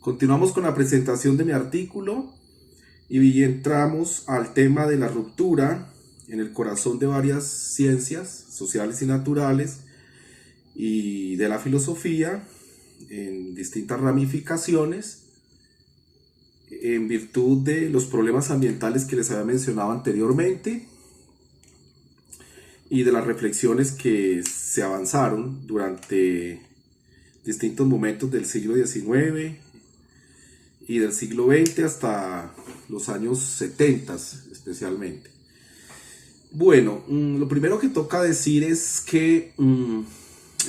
Continuamos con la presentación de mi artículo y entramos al tema de la ruptura en el corazón de varias ciencias sociales y naturales y de la filosofía en distintas ramificaciones en virtud de los problemas ambientales que les había mencionado anteriormente y de las reflexiones que se avanzaron durante distintos momentos del siglo XIX y del siglo XX hasta los años 70 especialmente. Bueno, lo primero que toca decir es que en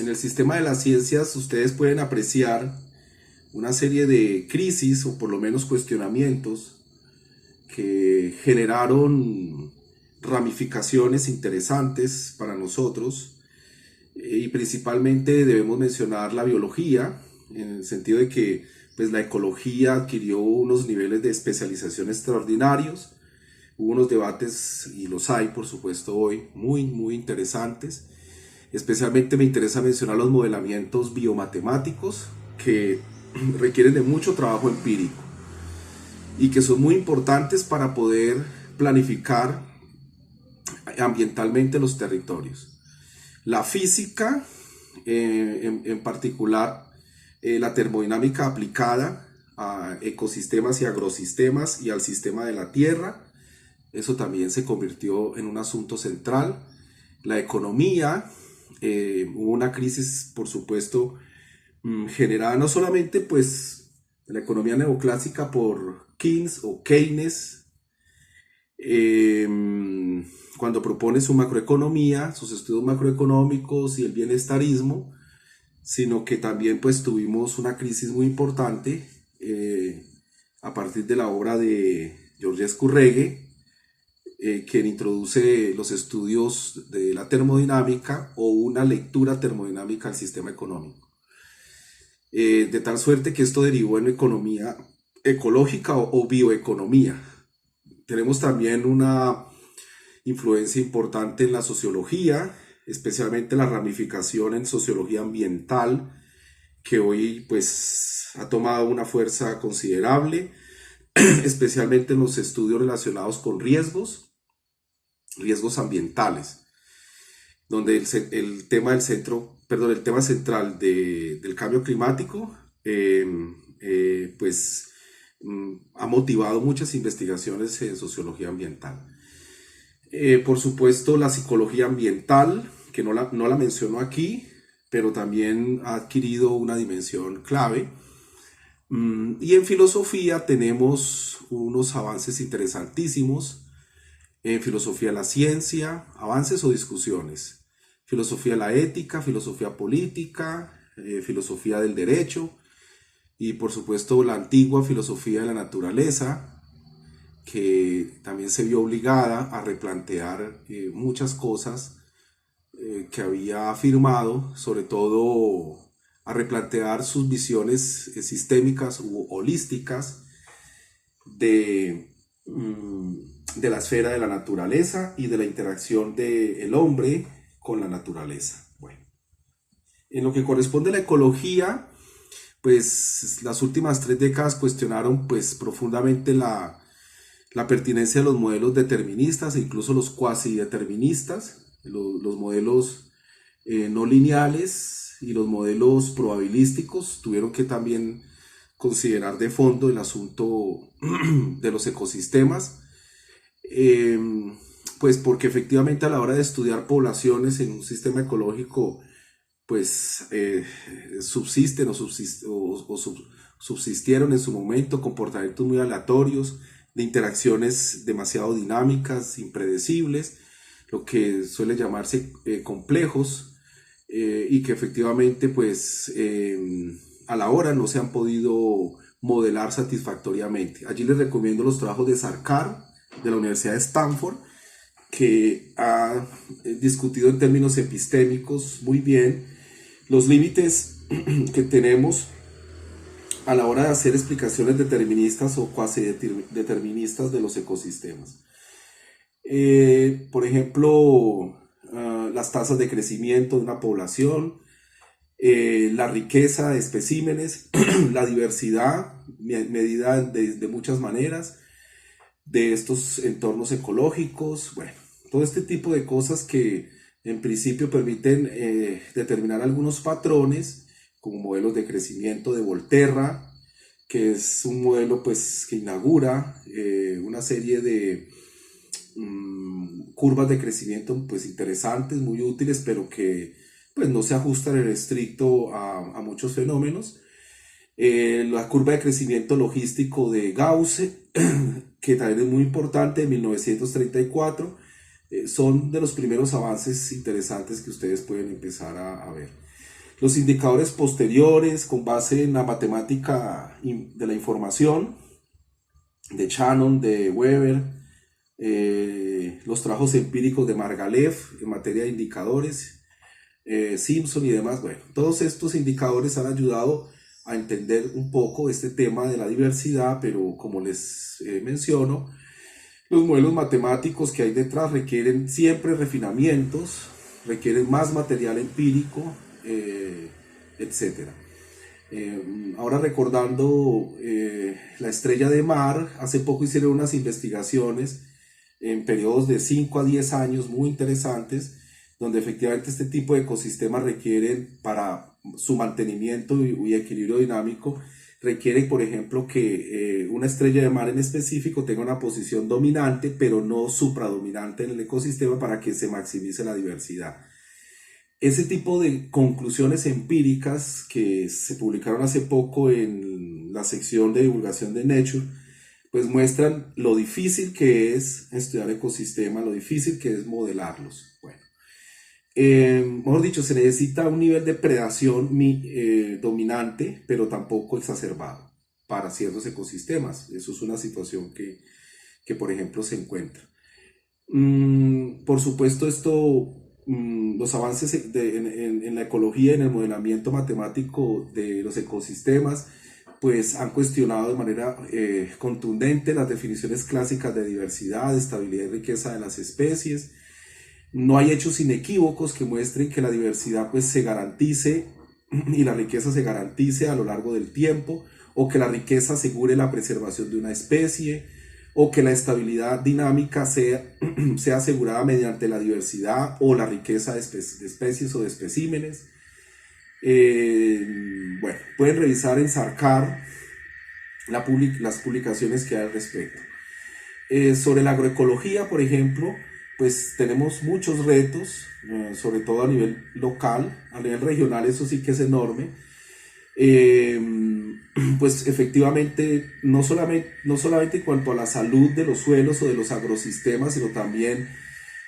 el sistema de las ciencias ustedes pueden apreciar una serie de crisis o por lo menos cuestionamientos que generaron ramificaciones interesantes para nosotros y principalmente debemos mencionar la biología en el sentido de que pues, la ecología adquirió unos niveles de especialización extraordinarios. Hubo unos debates, y los hay por supuesto hoy, muy interesantes. Especialmente me interesa mencionar los modelamientos biomatemáticos que requieren de mucho trabajo empírico y que son muy importantes para poder planificar ambientalmente los territorios. La física, en particular la termodinámica aplicada a ecosistemas y agrosistemas y al sistema de la Tierra, eso también se convirtió en un asunto central. La economía, hubo una crisis, por supuesto, generada no solamente pues, la economía neoclásica por Keynes, cuando propone su macroeconomía, sus estudios macroeconómicos y el bienestarismo, sino que también pues tuvimos una crisis muy importante a partir de la obra de Georgescu Regge, quien introduce los estudios de la termodinámica o una lectura termodinámica al sistema económico. De tal suerte que esto derivó en economía ecológica o bioeconomía. Tenemos también una influencia importante en la sociología, especialmente la ramificación en sociología ambiental, que hoy pues ha tomado una fuerza considerable, especialmente en los estudios relacionados con riesgos ambientales, donde el tema central del cambio climático pues ha motivado muchas investigaciones en sociología ambiental. Por supuesto, la psicología ambiental, que no la menciono aquí, pero también ha adquirido una dimensión clave. Y en filosofía tenemos unos avances interesantísimos. En filosofía de la ciencia, avances o discusiones. Filosofía de la ética, filosofía política, filosofía del derecho y por supuesto la antigua filosofía de la naturaleza, que también se vio obligada a replantear muchas cosas que había afirmado, sobre todo a replantear sus visiones sistémicas u holísticas de la esfera de la naturaleza y de la interacción del hombre con la naturaleza. Bueno, en lo que corresponde a la ecología, pues las últimas 3 décadas cuestionaron pues profundamente la pertinencia de los modelos deterministas e incluso los cuasi deterministas, los modelos no lineales y los modelos probabilísticos tuvieron que también considerar de fondo el asunto de los ecosistemas, pues porque efectivamente a la hora de estudiar poblaciones en un sistema ecológico pues subsisten o subsistieron en su momento comportamientos muy aleatorios de interacciones demasiado dinámicas, impredecibles, lo que suele llamarse complejos y que efectivamente pues a la hora no se han podido modelar satisfactoriamente. Allí les recomiendo los trabajos de Sarkar de la Universidad de Stanford, que ha discutido en términos epistémicos muy bien los límites que tenemos a la hora de hacer explicaciones deterministas o cuasi deterministas de los ecosistemas. Por ejemplo, las tasas de crecimiento de una población, la riqueza de especímenes, la diversidad medida de muchas maneras, de estos entornos ecológicos, bueno, todo este tipo de cosas que en principio permiten determinar algunos patrones, como modelos de crecimiento de Volterra, que es un modelo pues, que inaugura una serie de curvas de crecimiento pues, interesantes, muy útiles, pero que pues, no se ajustan en estricto a muchos fenómenos. La curva de crecimiento logístico de Gauss, que también es muy importante, de 1934, son de los primeros avances interesantes que ustedes pueden empezar a ver. Los indicadores posteriores, con base en la matemática de la información, de Shannon, de Weber, los trabajos empíricos de Margalef en materia de indicadores, Simpson y demás, bueno, todos estos indicadores han ayudado a entender un poco este tema de la diversidad, pero como les menciono, los modelos matemáticos que hay detrás requieren siempre refinamientos, requieren más material empírico, etc. Ahora recordando la estrella de mar, hace poco hicieron unas investigaciones en periodos de 5 a 10 años muy interesantes, donde efectivamente este tipo de ecosistemas requieren para su mantenimiento y equilibrio dinámico, requieren, por ejemplo, que una estrella de mar en específico tenga una posición dominante, pero no supradominante en el ecosistema para que se maximice la diversidad. Ese tipo de conclusiones empíricas que se publicaron hace poco en la sección de divulgación de Nature, pues muestran lo difícil que es estudiar ecosistemas, lo difícil que es modelarlos. Bueno, mejor dicho, se necesita un nivel de predación dominante, pero tampoco exacerbado para ciertos ecosistemas. Eso es una situación que por ejemplo, se encuentra. Por supuesto, los avances en la ecología y en el modelamiento matemático de los ecosistemas pues han cuestionado de manera contundente las definiciones clásicas de diversidad, estabilidad y riqueza de las especies. No hay hechos inequívocos que muestren que la diversidad pues se garantice y la riqueza se garantice a lo largo del tiempo, o que la riqueza asegure la preservación de una especie, o que la estabilidad dinámica sea asegurada mediante la diversidad o la riqueza de especies o de especímenes. Bueno, pueden revisar en Sarkar las publicaciones que hay al respecto. Sobre la agroecología, por ejemplo, pues tenemos muchos retos, sobre todo a nivel local, a nivel regional eso sí que es enorme. Pues efectivamente, no solamente en cuanto a la salud de los suelos o de los agrosistemas, sino también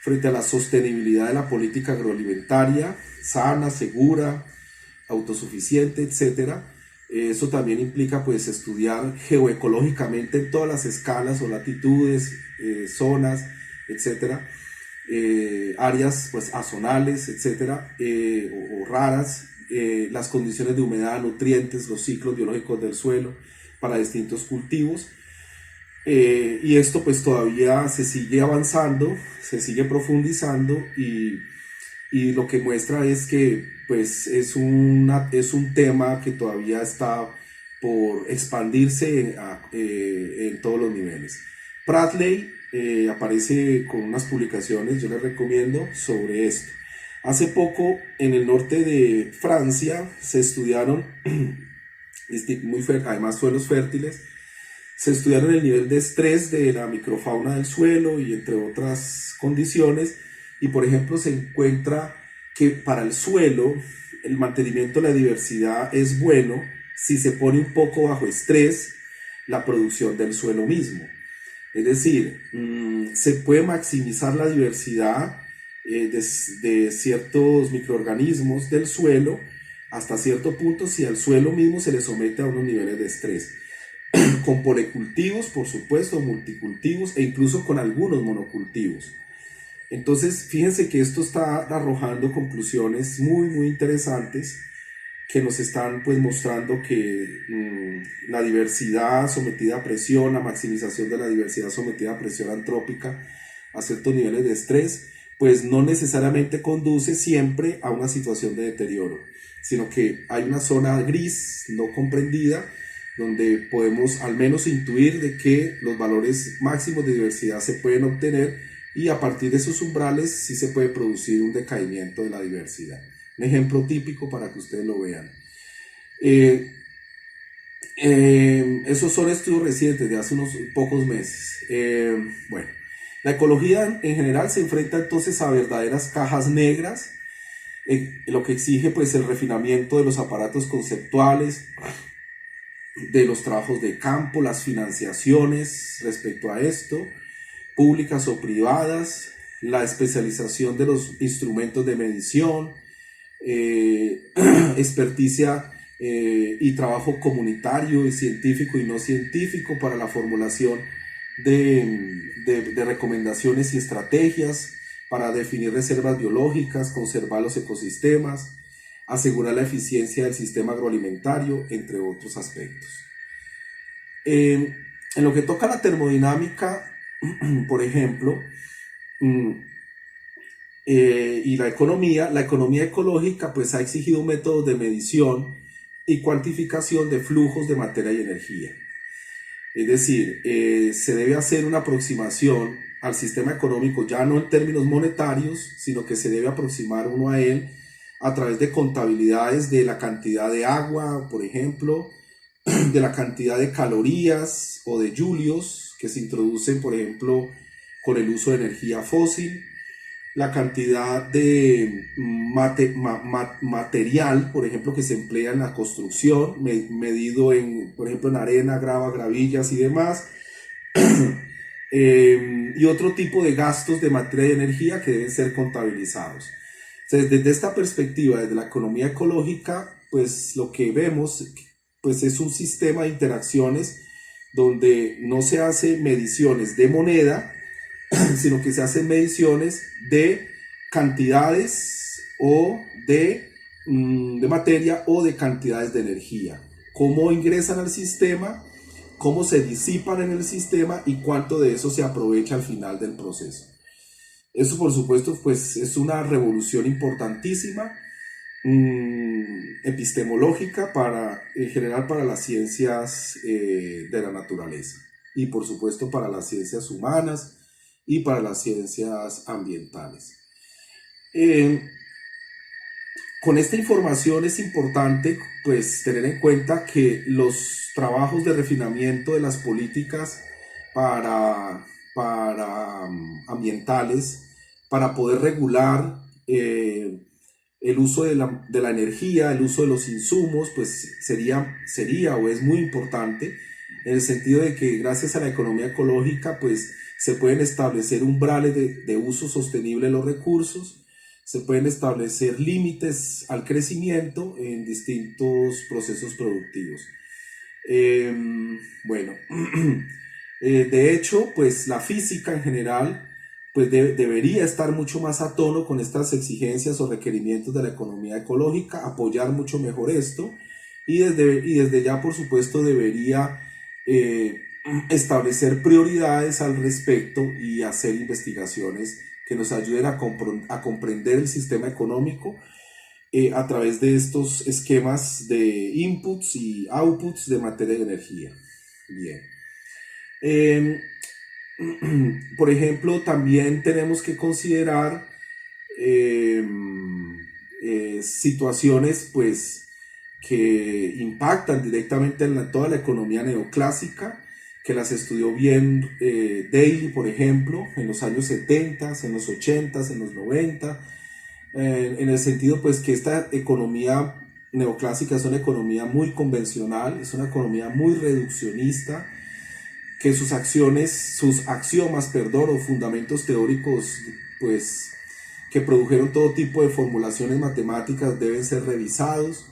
frente a la sostenibilidad de la política agroalimentaria, sana, segura, autosuficiente, etcétera. Eso también implica pues estudiar geoecológicamente en todas las escalas o latitudes, zonas, etcétera, áreas pues azonales, etcétera, o raras, las condiciones de humedad, nutrientes, los ciclos biológicos del suelo para distintos cultivos. Y esto pues todavía se sigue avanzando, se sigue profundizando y lo que muestra es que pues es un tema que todavía está por expandirse en todos los niveles. Bradley aparece con unas publicaciones, yo les recomiendo, sobre esto. Hace poco en el norte de Francia se estudiaron, además suelos fértiles, se estudiaron el nivel de estrés de la microfauna del suelo y entre otras condiciones, y por ejemplo se encuentra que para el suelo el mantenimiento de la diversidad es bueno si se pone un poco bajo estrés la producción del suelo mismo. Es decir, se puede maximizar la diversidad de ciertos microorganismos del suelo hasta cierto punto si al suelo mismo se le somete a unos niveles de estrés. Con policultivos, por supuesto, multicultivos e incluso con algunos monocultivos. Entonces, fíjense que esto está arrojando conclusiones muy interesantes que nos están pues mostrando que la diversidad sometida a presión, la maximización de la diversidad sometida a presión antrópica a ciertos niveles de estrés, pues no necesariamente conduce siempre a una situación de deterioro, sino que hay una zona gris no comprendida donde podemos al menos intuir de que los valores máximos de diversidad se pueden obtener y a partir de esos umbrales sí se puede producir un decaimiento de la diversidad. Un ejemplo típico para que ustedes lo vean. Eh, Esos son estudios recientes de hace unos pocos meses. Bueno, la ecología en general se enfrenta entonces a verdaderas cajas negras, lo que exige pues el refinamiento de los aparatos conceptuales, de los trabajos de campo, las financiaciones respecto a esto, públicas o privadas, la especialización de los instrumentos de medición, experticia y trabajo comunitario y científico y no científico para la formulación de recomendaciones y estrategias para definir reservas biológicas, conservar los ecosistemas, asegurar la eficiencia del sistema agroalimentario, entre otros aspectos. En lo que toca a la termodinámica, por ejemplo, y la economía ecológica pues ha exigido métodos de medición y cuantificación de flujos de materia y energía. Es decir, se debe hacer una aproximación al sistema económico ya no en términos monetarios, sino que se debe aproximar uno a él a través de contabilidades de la cantidad de agua, por ejemplo, de la cantidad de calorías o de julios que se introducen, por ejemplo, con el uso de energía fósil, la cantidad de material, por ejemplo, que se emplea en la construcción, medido en, por ejemplo, en arena, grava, gravillas y demás, y otro tipo de gastos de materia y energía que deben ser contabilizados. Entonces, desde esta perspectiva, desde la economía ecológica, pues lo que vemos pues, es un sistema de interacciones donde no se hace mediciones de moneda, sino que se hacen mediciones de cantidades o de materia o de cantidades de energía. Cómo ingresan al sistema, cómo se disipan en el sistema y cuánto de eso se aprovecha al final del proceso. Eso, por supuesto, pues es una revolución importantísima, epistemológica en general para las ciencias de la naturaleza y, por supuesto, para las ciencias humanas y para las ciencias ambientales. Con esta información es importante pues tener en cuenta que los trabajos de refinamiento de las políticas para ambientales, para poder regular el uso de la energía, el uso de los insumos, pues sería o es muy importante en el sentido de que gracias a la economía ecológica pues se pueden establecer umbrales de uso sostenible de los recursos, se pueden establecer límites al crecimiento en distintos procesos productivos. Bueno, de hecho, pues la física en general pues debería estar mucho más a tono con estas exigencias o requerimientos de la economía ecológica, apoyar mucho mejor esto y desde ya, por supuesto, debería establecer prioridades al respecto y hacer investigaciones que nos ayuden a comprender el sistema económico a través de estos esquemas de inputs y outputs de materia y energía. Bien. Por ejemplo, también tenemos que considerar situaciones pues, que impactan directamente en toda la economía neoclásica, que las estudió bien Daly, por ejemplo, en los años 70, en los 80, en los 90, en el sentido pues que esta economía neoclásica es una economía muy convencional, es una economía muy reduccionista, que sus axiomas, o fundamentos teóricos, pues, que produjeron todo tipo de formulaciones matemáticas deben ser revisados.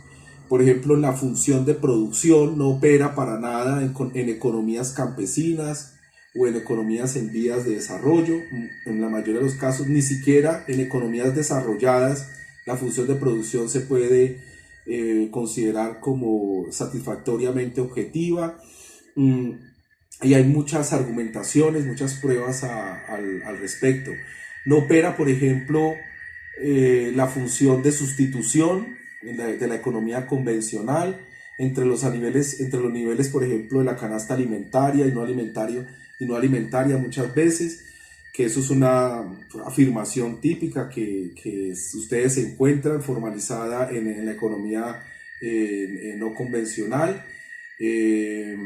Por ejemplo, la función de producción no opera para nada en economías campesinas o en economías en vías de desarrollo. En la mayoría de los casos, ni siquiera en economías desarrolladas, la función de producción se puede considerar como satisfactoriamente objetiva. Y hay muchas argumentaciones, muchas pruebas al respecto. No opera, por ejemplo, la función de sustitución de la economía convencional entre los niveles, por ejemplo, de la canasta alimentaria y no alimentaria muchas veces, que eso es una afirmación típica que ustedes encuentran formalizada en la economía no convencional. Eh,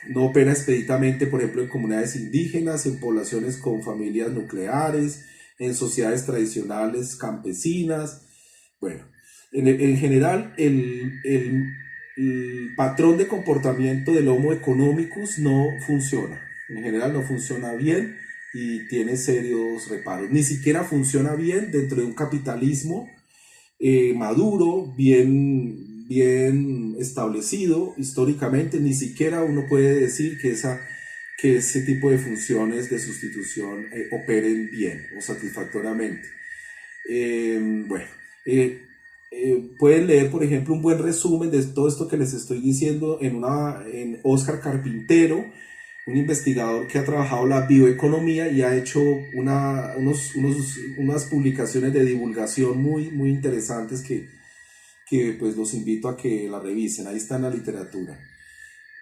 no opera expeditamente, por ejemplo, en comunidades indígenas, en poblaciones con familias nucleares, en sociedades tradicionales campesinas. Bueno, en general, el patrón de comportamiento del Homo economicus no funciona. En general no funciona bien y tiene serios reparos. Ni siquiera funciona bien dentro de un capitalismo maduro, bien establecido históricamente. Ni siquiera uno puede decir que ese tipo de funciones de sustitución operen bien o satisfactoriamente. Bueno, eh, pueden leer, por ejemplo, un buen resumen de todo esto que les estoy diciendo en Oscar Carpintero, un investigador que ha trabajado la bioeconomía y ha hecho unas publicaciones de divulgación muy interesantes que pues los invito a que la revisen. Ahí está en la literatura.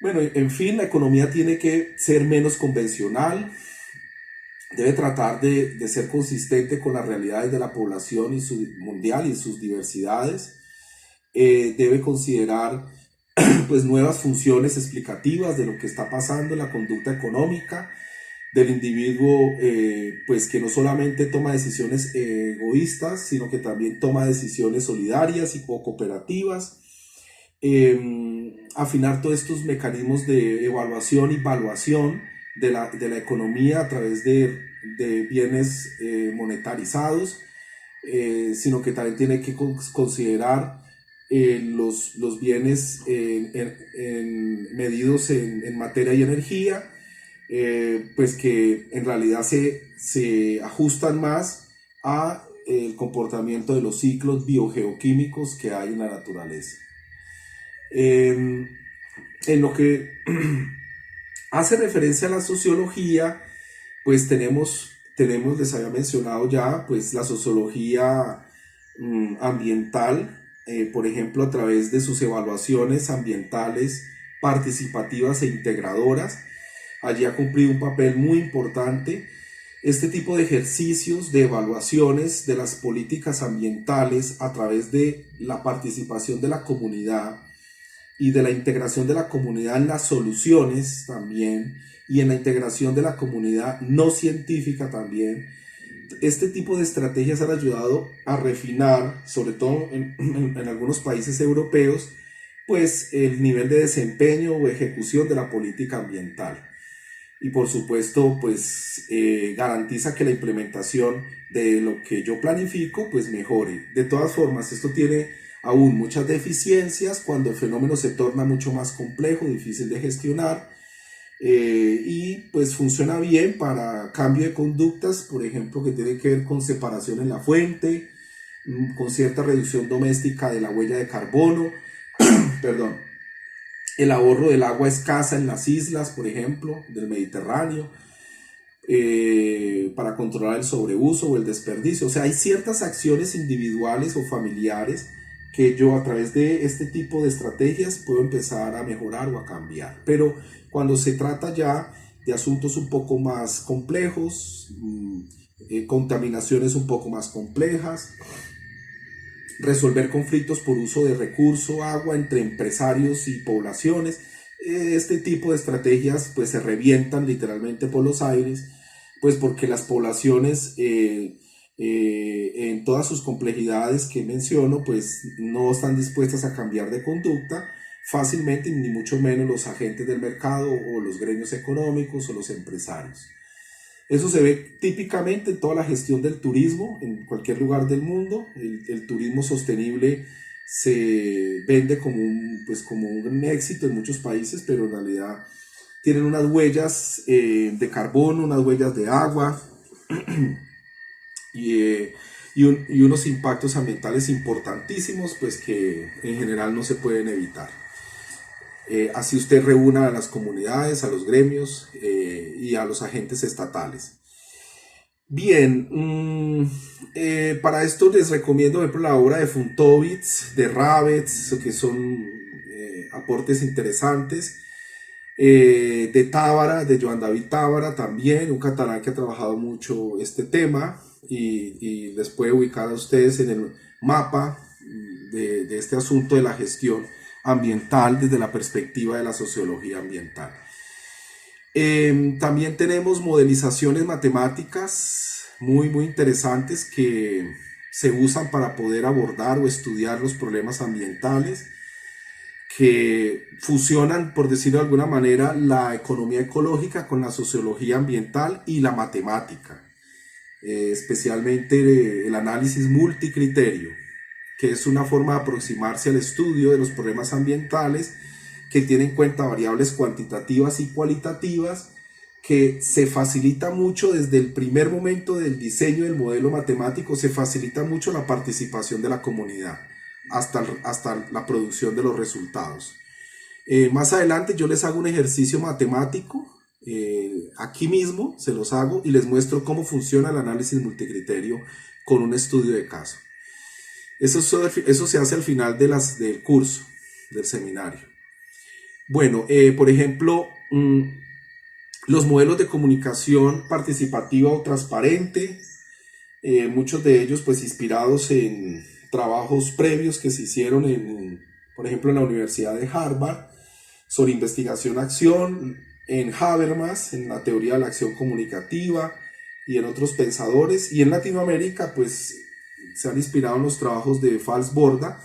Bueno, en fin, la economía tiene que ser menos convencional, debe tratar de ser consistente con las realidades de la población mundial y sus diversidades. Debe considerar pues nuevas funciones explicativas de lo que está pasando en la conducta económica del individuo, pues que no solamente toma decisiones egoístas, sino que también toma decisiones solidarias o cooperativas. Afinar todos estos mecanismos de evaluación y valuación de la economía a través de bienes monetarizados, sino que también tiene que considerar los bienes medidos en materia y energía, pues que en realidad se ajustan más a el comportamiento de los ciclos biogeoquímicos que hay en la naturaleza. En lo que hace referencia a la sociología, pues les había mencionado ya, pues la sociología ambiental, por ejemplo, a través de sus evaluaciones ambientales participativas e integradoras. Allí ha cumplido un papel muy importante. Este tipo de ejercicios de evaluaciones de las políticas ambientales a través de la participación de la comunidad y de la integración de la comunidad en las soluciones también, y en la integración de la comunidad no científica también. Este tipo de estrategias han ayudado a refinar, sobre todo en algunos países europeos, pues el nivel de desempeño o ejecución de la política ambiental. Y por supuesto, pues garantiza que la implementación de lo que yo planifico, pues mejore. De todas formas, esto tiene aún muchas deficiencias cuando el fenómeno se torna mucho más complejo, difícil de gestionar, y pues funciona bien para cambio de conductas, por ejemplo, que tiene que ver con separación en la fuente, con cierta reducción doméstica de la huella de carbono, perdón, el ahorro del agua escasa en las islas, por ejemplo, del Mediterráneo, para controlar el sobreuso o el desperdicio. O sea, hay ciertas acciones individuales o familiares que yo a través de este tipo de estrategias puedo empezar a mejorar o a cambiar. Pero cuando se trata ya de asuntos un poco más complejos, contaminaciones un poco más complejas, resolver conflictos por uso de recurso, agua entre empresarios y poblaciones, este tipo de estrategias pues se revientan literalmente por los aires, pues porque las poblaciones en todas sus complejidades que menciono pues no están dispuestas a cambiar de conducta fácilmente, ni mucho menos los agentes del mercado o los gremios económicos o los empresarios. Eso se ve típicamente en toda la gestión del turismo, en cualquier lugar del mundo. El turismo sostenible se vende como un éxito en muchos países, pero en realidad tienen unas huellas de carbono, unas huellas de agua y unos impactos ambientales importantísimos, pues que en general no se pueden evitar. Así usted reúna a las comunidades, a los gremios y a los agentes estatales. Bien, para esto les recomiendo, por ejemplo, la obra de Funtovitz, de Ravets, que son aportes interesantes. De Tábara, de Joan David Tábara también, un catalán que ha trabajado mucho este tema y les puede ubicar a ustedes en el mapa de este asunto de la gestión ambiental desde la perspectiva de la sociología ambiental. También tenemos modelizaciones matemáticas muy interesantes que se usan para poder abordar o estudiar los problemas ambientales, que fusionan, por decirlo de alguna manera, la economía ecológica con la sociología ambiental y la matemática, especialmente el análisis multicriterio, que es una forma de aproximarse al estudio de los problemas ambientales que tiene en cuenta variables cuantitativas y cualitativas, que se facilita mucho desde el primer momento del diseño del modelo matemático, se facilita mucho la participación de la comunidad hasta la producción de los resultados. Más adelante yo les hago un ejercicio matemático, aquí mismo se los hago y les muestro cómo funciona el análisis multicriterio con un estudio de caso. Eso se hace al final del curso, del seminario. Bueno, por ejemplo, los modelos de comunicación participativa o transparente, muchos de ellos pues inspirados en trabajos previos que se hicieron por ejemplo, en la Universidad de Harvard sobre investigación-acción, en Habermas, en la teoría de la acción comunicativa y en otros pensadores, y en Latinoamérica pues se han inspirado en los trabajos de Falsborda,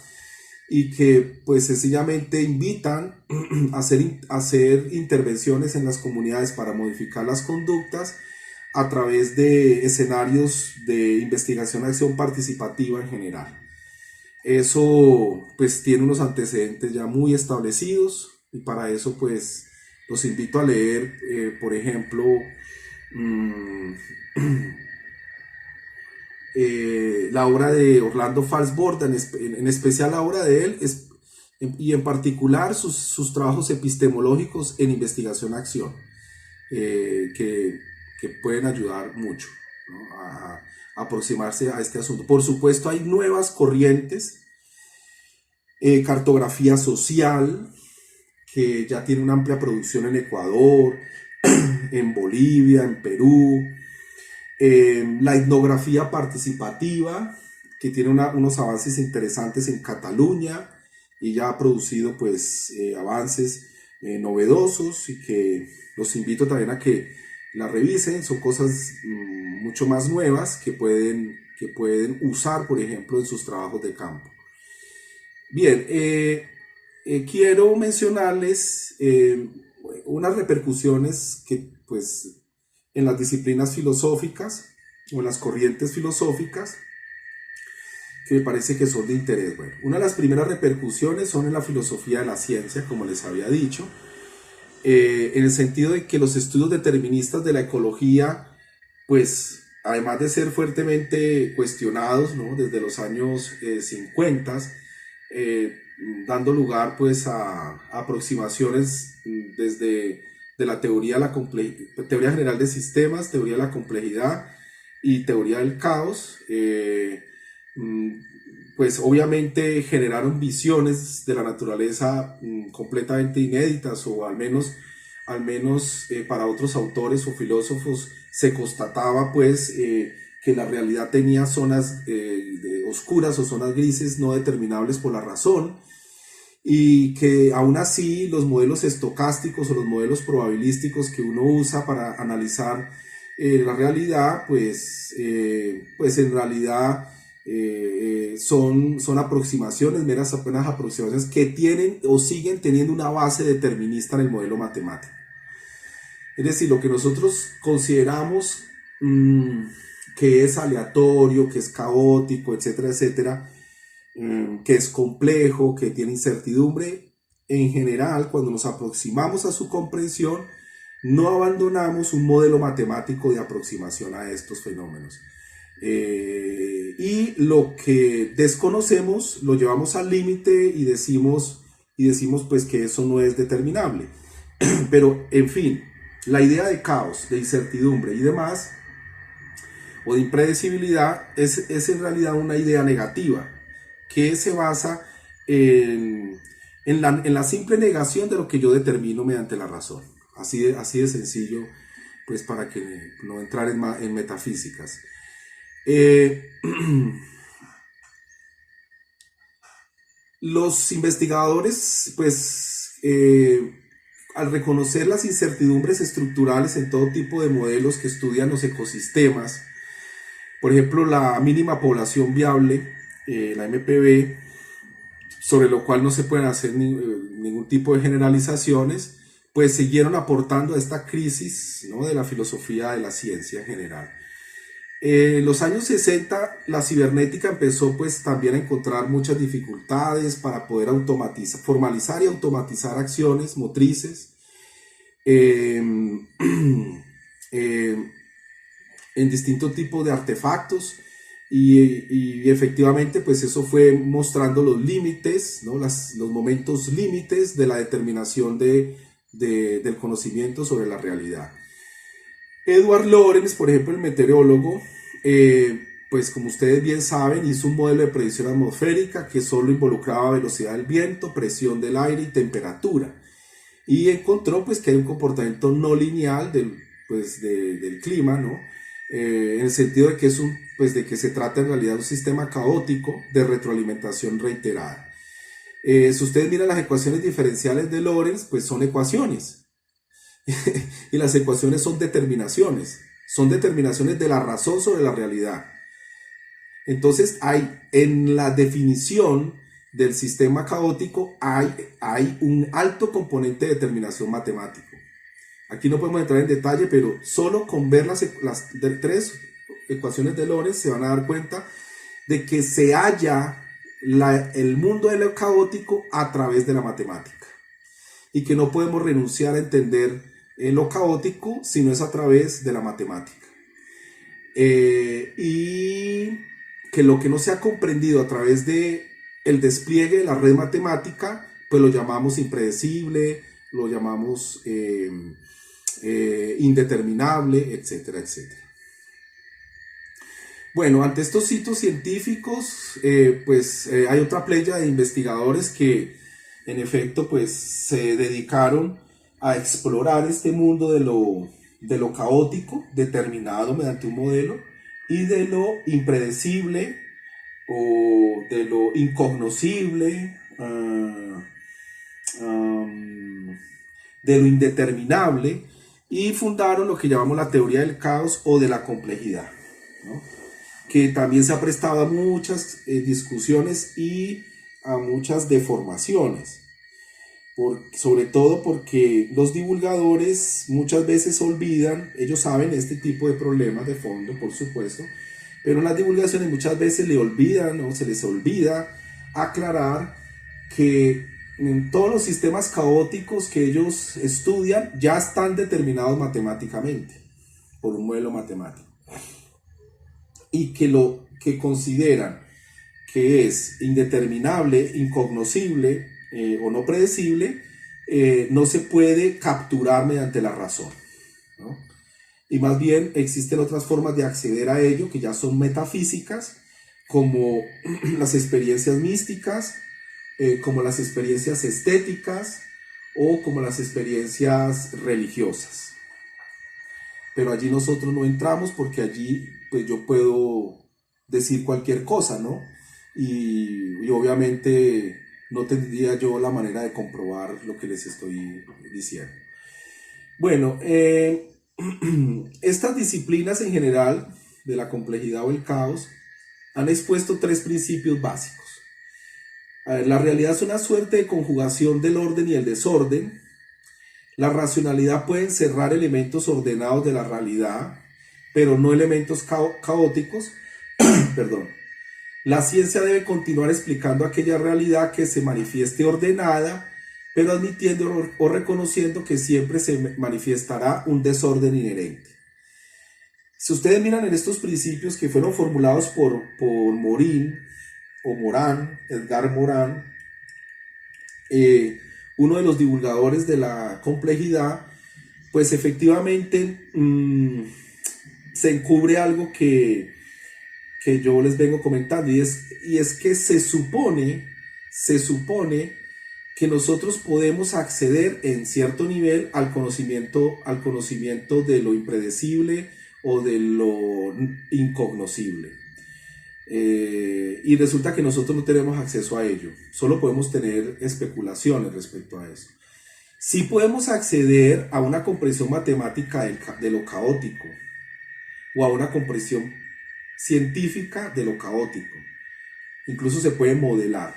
y que pues sencillamente invitan a hacer intervenciones en las comunidades para modificar las conductas a través de escenarios de investigación-acción participativa en general. Eso pues tiene unos antecedentes ya muy establecidos y para eso pues los invito a leer, por ejemplo, mmm, la obra de Orlando Falsborda, en especial la obra de él, y en particular sus trabajos epistemológicos en investigación-acción, que pueden ayudar mucho, ¿no? a aproximarse a este asunto. Por supuesto, hay nuevas corrientes, cartografía social, que ya tiene una amplia producción en Ecuador, en Bolivia, en Perú. La etnografía participativa, que tiene unos avances interesantes en Cataluña y ya ha producido pues avances novedosos y que los invito también a que la revisen. Son cosas mucho más nuevas que pueden usar, por ejemplo, en sus trabajos de campo. Bien, quiero mencionarles unas repercusiones que pues en las disciplinas filosóficas o en las corrientes filosóficas que me parece que son de interés. Bueno, una de las primeras repercusiones son en la filosofía de la ciencia, como les había dicho, en el sentido de que los estudios deterministas de la ecología, pues además de ser fuertemente cuestionados, ¿no?, desde los años 50, dando lugar pues a aproximaciones desde de la teoría general de sistemas, teoría de la complejidad y teoría del caos, pues obviamente generaron visiones de la naturaleza completamente inéditas, o al menos para otros autores o filósofos se constataba pues que la realidad tenía zonas oscuras o zonas grises no determinables por la razón, y que aún así los modelos estocásticos o los modelos probabilísticos que uno usa para analizar la realidad, pues en realidad son aproximaciones, meras apenas aproximaciones que tienen o siguen teniendo una base determinista en el modelo matemático. Es decir, lo que nosotros consideramos que es aleatorio, que es caótico, etcétera, etcétera, que es complejo, que tiene incertidumbre, en general, cuando nos aproximamos a su comprensión, no abandonamos un modelo matemático de aproximación a estos fenómenos. Y lo que desconocemos lo llevamos al límite y decimos pues que eso no es determinable. Pero, en fin, la idea de caos, de incertidumbre y demás, o de impredecibilidad es en realidad una idea negativa que se basa en la simple negación de lo que yo determino mediante la razón. Así de sencillo, pues para que no entrar en metafísicas. Los investigadores, pues, al reconocer las incertidumbres estructurales en todo tipo de modelos que estudian los ecosistemas, por ejemplo, la mínima población viable, la MPV, sobre lo cual no se pueden hacer ningún tipo de generalizaciones, pues siguieron aportando a esta crisis, ¿no?, de la filosofía de la ciencia en general. En los años 60 la cibernética empezó pues también a encontrar muchas dificultades para poder automatizar, formalizar y automatizar acciones motrices eh, eh, en distintos tipos de artefactos y efectivamente pues eso fue mostrando los límites, ¿no?, los momentos límites de la determinación del conocimiento sobre la realidad. Edward Lorenz, por ejemplo, el meteorólogo, pues como ustedes bien saben, hizo un modelo de predicción atmosférica que solo involucraba velocidad del viento, presión del aire y temperatura. Y encontró pues que hay un comportamiento no lineal del clima, ¿no? En el sentido de que, pues, de que se trata en realidad de un sistema caótico de retroalimentación reiterada. Si ustedes miran las ecuaciones diferenciales de Lorenz, pues son ecuaciones. Y las ecuaciones son determinaciones de la razón sobre la realidad. Entonces en la definición del sistema caótico hay un alto componente de determinación matemático. Aquí no podemos entrar en detalle, pero solo con ver las tres ecuaciones de Lorenz se van a dar cuenta de que se halla el mundo de lo caótico a través de la matemática y que no podemos renunciar a entender lo caótico si no es a través de la matemática. Y que lo que no se ha comprendido a través de el despliegue de la red matemática, pues lo llamamos impredecible, lo llamamos indeterminable, etcétera, etcétera. Bueno, ante estos hitos científicos, hay otra playa de investigadores que en efecto pues se dedicaron a explorar este mundo de lo caótico, determinado mediante un modelo, y de lo impredecible o de lo incognoscible, de lo indeterminable, y fundaron lo que llamamos la teoría del caos o de la complejidad, ¿no?, que también se ha prestado a muchas discusiones y a muchas deformaciones. Sobre todo porque los divulgadores muchas veces olvidan, ellos saben este tipo de problemas de fondo, por supuesto, pero en las divulgaciones muchas veces se les olvida aclarar que en todos los sistemas caóticos que ellos estudian ya están determinados matemáticamente, por un modelo matemático. Y que lo que consideran que es indeterminable, incognoscible o no predecible, no se puede capturar mediante la razón, ¿no? Y más bien existen otras formas de acceder a ello que ya son metafísicas, como las experiencias místicas, como las experiencias estéticas o como las experiencias religiosas. Pero allí nosotros no entramos porque allí pues yo puedo decir cualquier cosa, ¿no? Y obviamente no tendría yo la manera de comprobar lo que les estoy diciendo. Bueno, estas disciplinas en general de la complejidad o el caos han expuesto tres principios básicos. A ver, la realidad es una suerte de conjugación del orden y el desorden. La racionalidad puede encerrar elementos ordenados de la realidad, pero no elementos caóticos. Perdón. La ciencia debe continuar explicando aquella realidad que se manifieste ordenada, pero admitiendo o reconociendo que siempre se manifestará un desorden inherente. Si ustedes miran en estos principios que fueron formulados por Edgar Morin, uno de los divulgadores de la complejidad, pues efectivamente se encubre algo que yo les vengo comentando y es que se supone que nosotros podemos acceder en cierto nivel al conocimiento de lo impredecible o de lo incognoscible. Y resulta que nosotros no tenemos acceso a ello, solo podemos tener especulaciones respecto a eso. Sí podemos acceder a una comprensión matemática de lo caótico o a una comprensión científica de lo caótico. Incluso se puede modelar.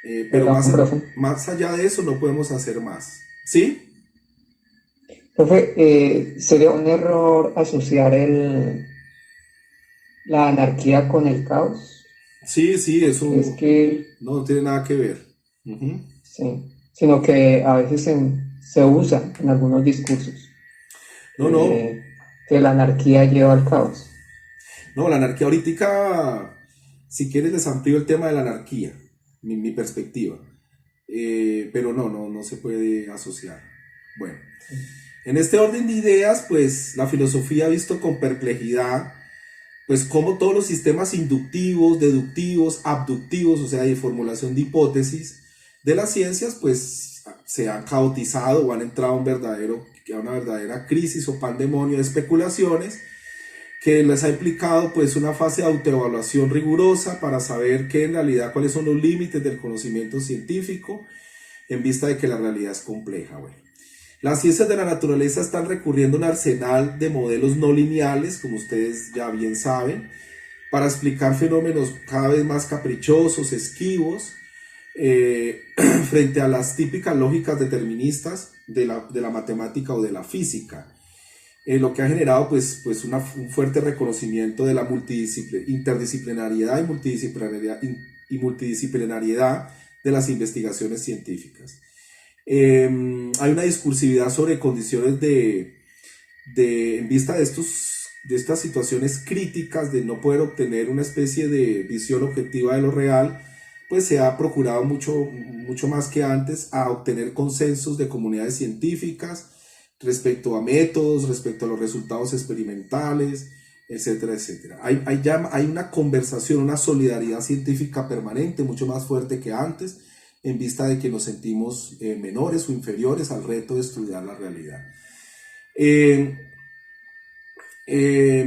Pero Perdón, profe. más allá de eso no podemos hacer más. ¿Sí? Profe, sería un error asociar la anarquía con el caos, Sí, sí, porque es eso que, no tiene nada que ver. Ujú. sí, sino que a veces se usa en algunos discursos No, no, que la anarquía lleva al caos. no, la anarquía ahorita, si quieres les amplío el tema de la anarquía, mi perspectiva. Pero no se puede asociar. Bueno, en este orden de ideas, pues la filosofía ha visto con perplejidad, pues cómo todos los sistemas inductivos, deductivos, abductivos, o sea, de formulación de hipótesis de las ciencias, pues se han caotizado o han entrado a una verdadera crisis o pandemonio de especulaciones que les ha implicado pues una fase de autoevaluación rigurosa para saber que en realidad cuáles son los límites del conocimiento científico en vista de que la realidad es compleja. Bueno, las ciencias de la naturaleza están recurriendo a un arsenal de modelos no lineales, como ustedes ya bien saben, para explicar fenómenos cada vez más caprichosos, esquivos, frente a las típicas lógicas deterministas de la matemática o de la física. Lo que ha generado pues un fuerte reconocimiento de la interdisciplinariedad y multidisciplinariedad de las investigaciones científicas. Hay una discursividad sobre condiciones en vista de estas situaciones críticas de no poder obtener una especie de visión objetiva de lo real, pues se ha procurado mucho más que antes a obtener consensos de comunidades científicas respecto a métodos, respecto a los resultados experimentales, etcétera, etcétera. Hay una conversación, una solidaridad científica permanente, mucho más fuerte que antes, en vista de que nos sentimos menores o inferiores al reto de estudiar la realidad. Eh, eh,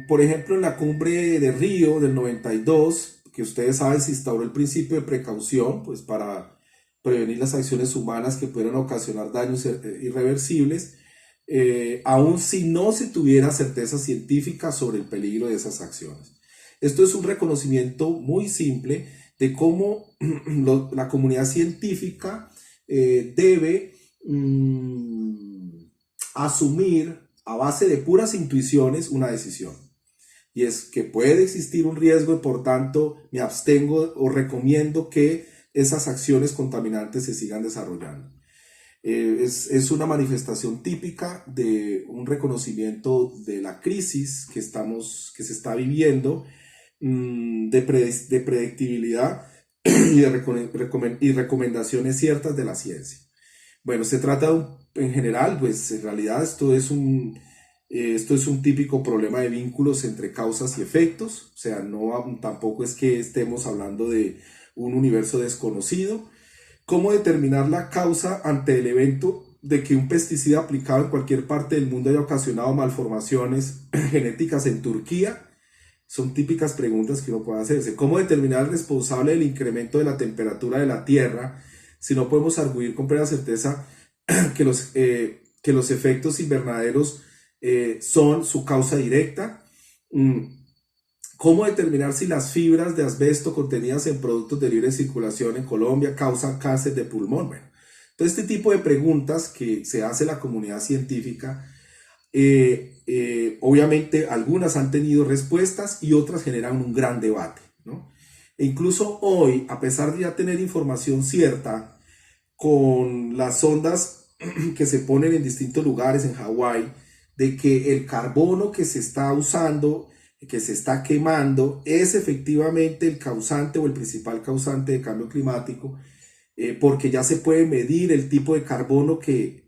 por ejemplo, en la cumbre de Río del 92, que ustedes saben, se instauró el principio de precaución, pues para prevenir las acciones humanas que pudieran ocasionar daños irreversibles, aun si no se tuviera certeza científica sobre el peligro de esas acciones. Esto es un reconocimiento muy simple de cómo la comunidad científica debe asumir a base de puras intuiciones una decisión. Y es que puede existir un riesgo y por tanto me abstengo o recomiendo que esas acciones contaminantes se sigan desarrollando. Es una manifestación típica de un reconocimiento de la crisis que se está viviendo, de predictibilidad y recomendaciones ciertas de la ciencia. Bueno, se trata en general, pues en realidad esto es un típico problema de vínculos entre causas y efectos, o sea, no tampoco es que estemos hablando de un universo desconocido. ¿Cómo determinar la causa ante el evento de que un pesticida aplicado en cualquier parte del mundo haya ocasionado malformaciones genéticas en Turquía? Son típicas preguntas que uno puede hacerse. ¿Cómo determinar el responsable del incremento de la temperatura de la Tierra si no podemos arguir con plena certeza que los efectos invernaderos son su causa directa? ¿Cómo determinar si las fibras de asbesto contenidas en productos de libre circulación en Colombia causan cáncer de pulmón? Bueno, todo este tipo de preguntas que se hace la comunidad científica, obviamente algunas han tenido respuestas y otras generan un gran debate, ¿no? E incluso hoy, a pesar de ya tener información cierta, con las sondas que se ponen en distintos lugares en Hawái, de que el carbono que se está usando, que se está quemando, es efectivamente el causante o el principal causante de cambio climático, porque ya se puede medir el tipo de carbono que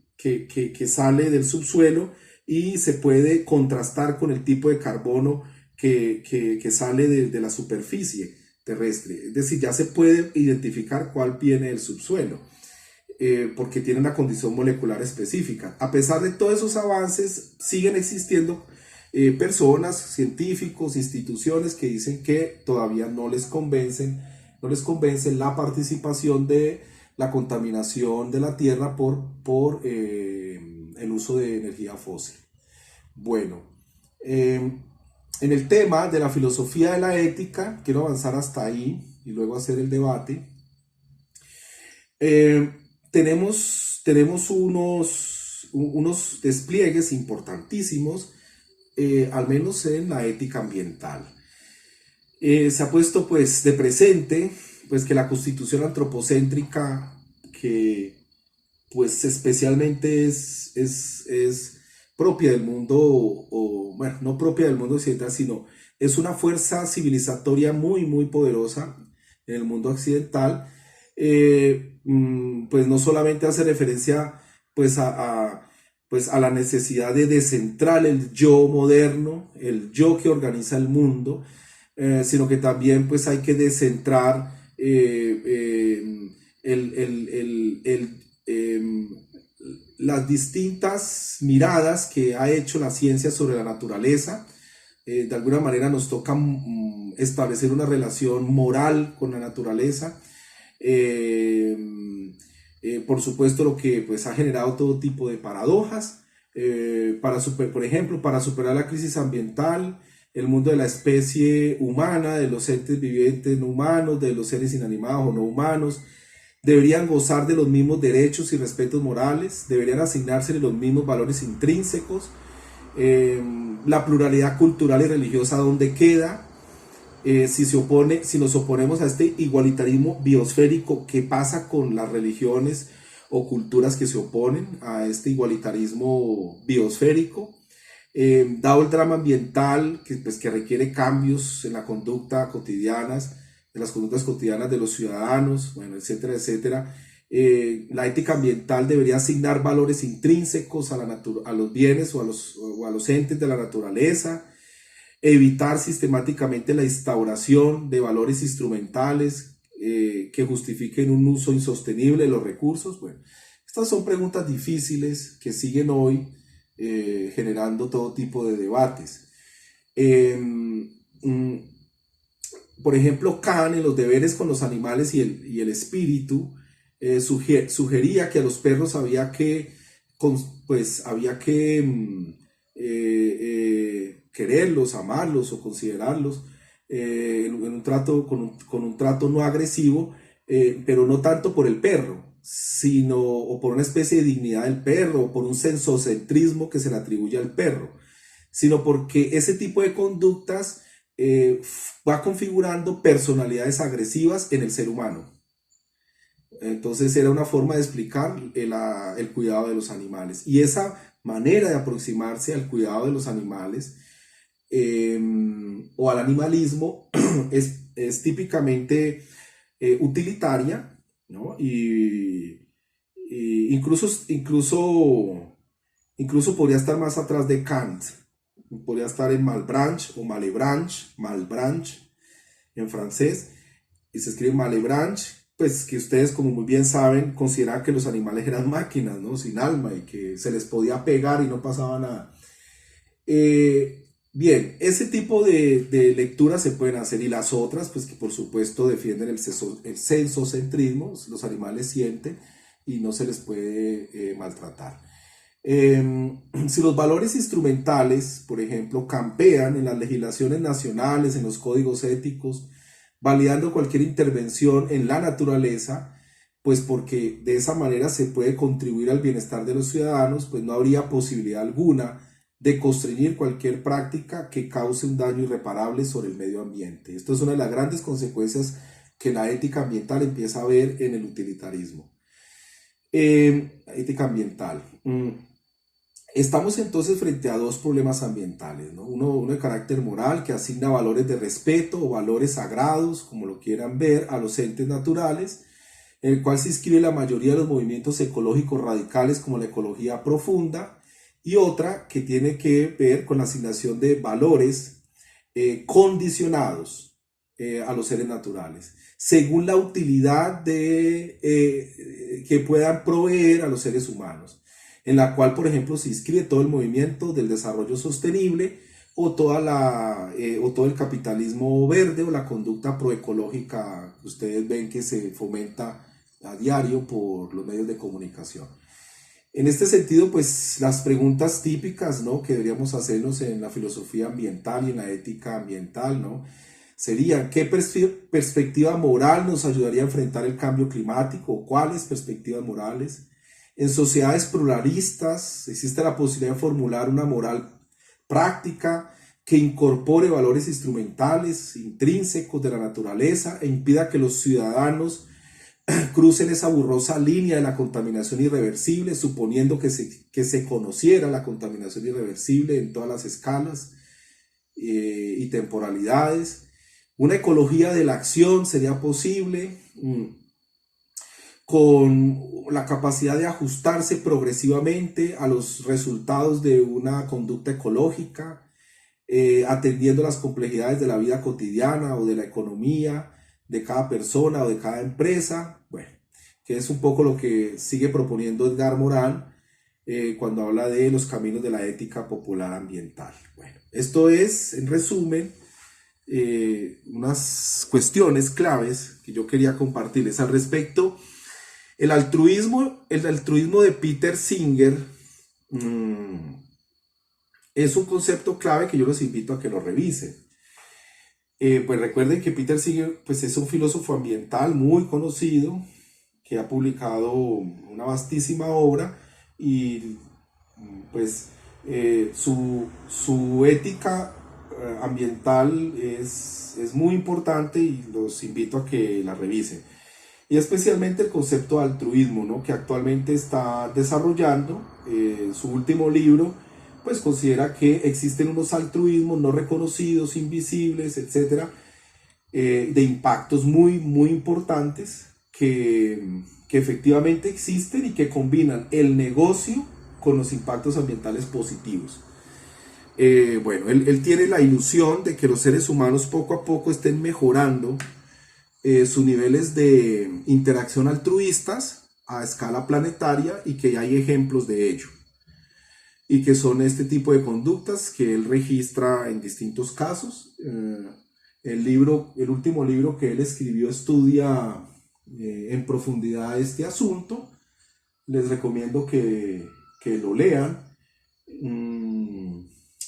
sale del subsuelo y se puede contrastar con el tipo de carbono que sale de la superficie terrestre. Es decir, ya se puede identificar cuál viene del subsuelo, porque tiene una condición molecular específica. A pesar de todos esos avances, siguen existiendo personas, científicos, instituciones que dicen que todavía no les convence la participación de la contaminación de la tierra por el uso de energía fósil. Bueno, en el tema de la filosofía de la ética, quiero avanzar hasta ahí y luego hacer el debate. Tenemos unos despliegues importantísimos, al menos en la ética ambiental. Se ha puesto pues de presente pues que la constitución antropocéntrica, que pues especialmente es propia del mundo, o bueno, no propia del mundo occidental, sino es una fuerza civilizatoria muy, muy poderosa en el mundo occidental. Pues no solamente hace referencia pues pues a la necesidad de descentrar el yo moderno, el yo que organiza el mundo, sino que también pues hay que descentrar las distintas miradas que ha hecho la ciencia sobre la naturaleza. De alguna manera nos toca establecer una relación moral con la naturaleza. Por supuesto, lo que pues, ha generado todo tipo de paradojas. Por ejemplo, para superar la crisis ambiental, el mundo de la especie humana, de los entes vivientes no humanos, de los seres inanimados o no humanos, deberían gozar de los mismos derechos y respetos morales, deberían asignarse los mismos valores intrínsecos. La pluralidad cultural y religiosa, ¿dónde queda? Si nos oponemos a este igualitarismo biosférico, ¿qué pasa con las religiones o culturas que se oponen a este igualitarismo biosférico? Dado el drama ambiental que requiere cambios en la conducta cotidianas, en las conductas cotidianas de los ciudadanos, bueno, etcétera, etcétera. La ética ambiental debería asignar valores intrínsecos a los bienes o a los entes de la naturaleza, evitar sistemáticamente la instauración de valores instrumentales que justifiquen un uso insostenible de los recursos. Bueno, estas son preguntas difíciles que siguen hoy generando todo tipo de debates. Por ejemplo, Kant en Los deberes con los animales y el espíritu sugería que a los perros había que quererlos, amarlos o considerarlos en un trato, con un trato no agresivo, pero no tanto por el perro, sino o por una especie de dignidad del perro, o por un sensocentrismo que se le atribuye al perro, sino porque ese tipo de conductas va configurando personalidades agresivas en el ser humano. Entonces era una forma de explicar el cuidado de los animales. Y esa manera de aproximarse al cuidado de los animales o al animalismo es típicamente utilitaria, ¿no? Y incluso podría estar más atrás de Kant. Podría estar en Malebranche o Malebranche en francés, y se escribe Malebranche, pues que ustedes, como muy bien saben, consideraban que los animales eran máquinas, ¿no? Sin alma, y que se les podía pegar y no pasaba nada. Bien, ese tipo de lecturas se pueden hacer, y las otras, pues que por supuesto defienden el sensocentrismo. Los animales sienten y no se les puede maltratar. Si los valores instrumentales, por ejemplo, campean en las legislaciones nacionales, en los códigos éticos, validando cualquier intervención en la naturaleza, pues porque de esa manera se puede contribuir al bienestar de los ciudadanos, pues no habría posibilidad alguna de constreñir cualquier práctica que cause un daño irreparable sobre el medio ambiente. Esto es una de las grandes consecuencias que la ética ambiental empieza a ver en el utilitarismo. Ética ambiental. Estamos entonces frente a dos problemas ambientales, ¿no? Uno de carácter moral, que asigna valores de respeto o valores sagrados, como lo quieran ver, a los entes naturales, en el cual se inscribe la mayoría de los movimientos ecológicos radicales, como la ecología profunda, y otra que tiene que ver con la asignación de valores condicionados a los seres naturales, según la utilidad que puedan proveer a los seres humanos, en la cual, por ejemplo, se inscribe todo el movimiento del desarrollo sostenible o todo el capitalismo verde o la conducta proecológica que ustedes ven que se fomenta a diario por los medios de comunicación. En este sentido, pues las preguntas típicas, ¿no?, que deberíamos hacernos en la filosofía ambiental y en la ética ambiental, ¿no?, serían: ¿qué perspectiva moral nos ayudaría a enfrentar el cambio climático? ¿Cuáles perspectivas morales? En sociedades pluralistas existe la posibilidad de formular una moral práctica que incorpore valores instrumentales, intrínsecos de la naturaleza e impida que los ciudadanos crucen esa borrosa línea de la contaminación irreversible, suponiendo que se conociera la contaminación irreversible en todas las escalas y temporalidades. Una ecología de la acción sería posible, con la capacidad de ajustarse progresivamente a los resultados de una conducta ecológica, atendiendo las complejidades de la vida cotidiana o de la economía de cada persona o de cada empresa. Bueno, que es un poco lo que sigue proponiendo Edgar Morin cuando habla de los caminos de la ética popular ambiental. Bueno, esto es, en resumen, unas cuestiones claves que yo quería compartirles al respecto. El altruismo de Peter Singer es un concepto clave que yo los invito a que lo revisen. Pues recuerden que Peter Singer, pues, es un filósofo ambiental muy conocido que ha publicado una vastísima obra y pues su ética ambiental es muy importante y los invito a que la revisen. Y especialmente el concepto de altruismo, ¿no?, que actualmente está desarrollando. Su último libro pues considera que existen unos altruismos no reconocidos, invisibles, etcétera, de impactos muy, muy importantes que efectivamente existen y que combinan el negocio con los impactos ambientales positivos. Bueno, él tiene la ilusión de que los seres humanos poco a poco estén mejorando sus niveles de interacción altruistas a escala planetaria y que hay ejemplos de ello. Y que son este tipo de conductas que él registra en distintos casos. El último libro que él escribió estudia en profundidad este asunto. Les recomiendo que lo lean,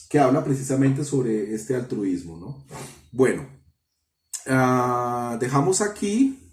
que habla precisamente sobre este altruismo, ¿no? Bueno, dejamos aquí